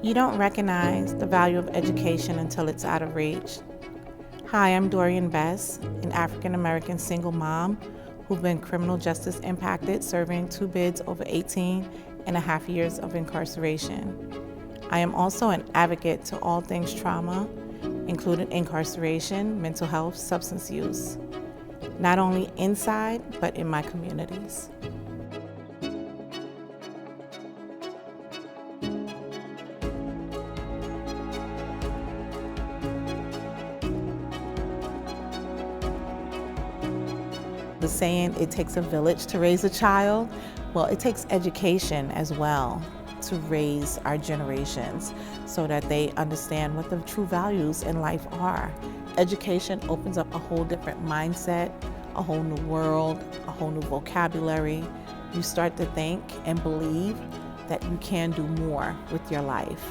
You don't recognize the value of education until it's out of reach. Hi, I'm Dorian Bess, an African-American single mom who's been criminal justice impacted, serving 2 bids over 18 and a half years of incarceration. I am also an advocate to all things trauma, including incarceration, mental health, substance use, not only inside, but in my communities. The saying, it takes a village to raise a child, well, it takes education as well to raise our generations so that they understand what the true values in life are. Education opens up a whole different mindset, a whole new world, a whole new vocabulary. You start to think and believe that you can do more with your life.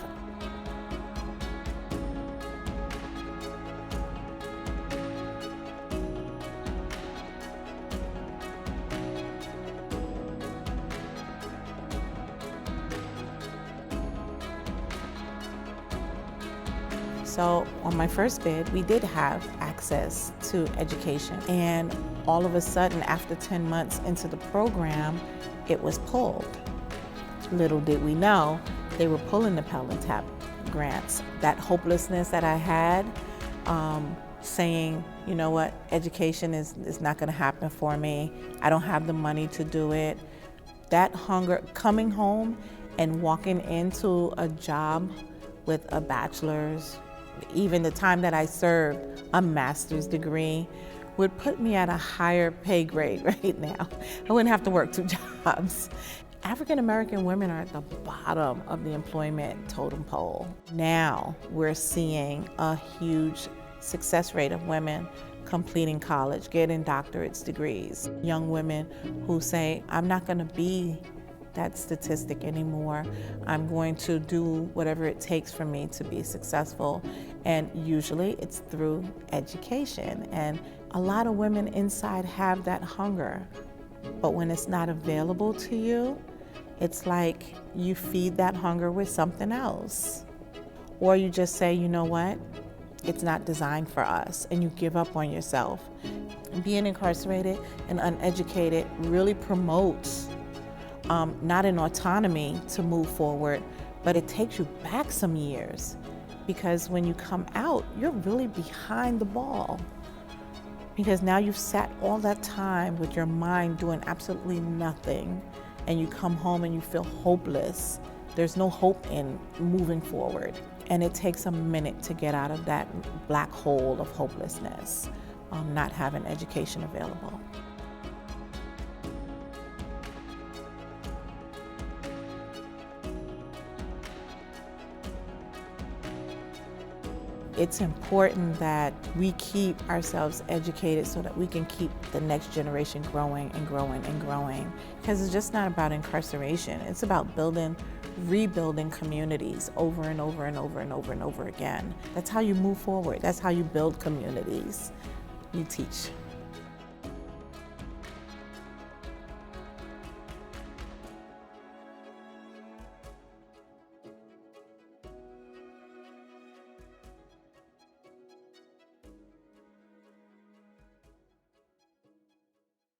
So on my first bid, we did have access to education. And all of a sudden, after 10 months into the program, it was pulled. Little did we know, they were pulling the Pell and TAP grants. That hopelessness that I had, saying, you know what, education is not gonna happen for me. I don't have the money to do it. That hunger, coming home and walking into a job with a bachelor's, even the time that I served, a master's degree, would put me at a higher pay grade right now. I wouldn't have to work 2 jobs. African American women are at the bottom of the employment totem pole. Now we're seeing a huge success rate of women completing college, getting doctorate degrees. Young women who say, I'm not gonna be that statistic anymore. I'm going to do whatever it takes for me to be successful. And usually it's through education. And a lot of women inside have that hunger. But when it's not available to you, it's like you feed that hunger with something else. Or you just say, you know what? It's not designed for us, and you give up on yourself. And being incarcerated and uneducated really promotes not an autonomy to move forward, but it takes you back some years, because when you come out, you're really behind the ball, because now you've sat all that time with your mind doing absolutely nothing, and you come home and you feel hopeless. There's no hope in moving forward, and it takes a minute to get out of that black hole of hopelessness, not having education available. It's important that we keep ourselves educated so that we can keep the next generation growing and growing and growing. Because it's just not about incarceration. It's about rebuilding communities over and over and over and over and over again. That's how you move forward. That's how you build communities. You teach.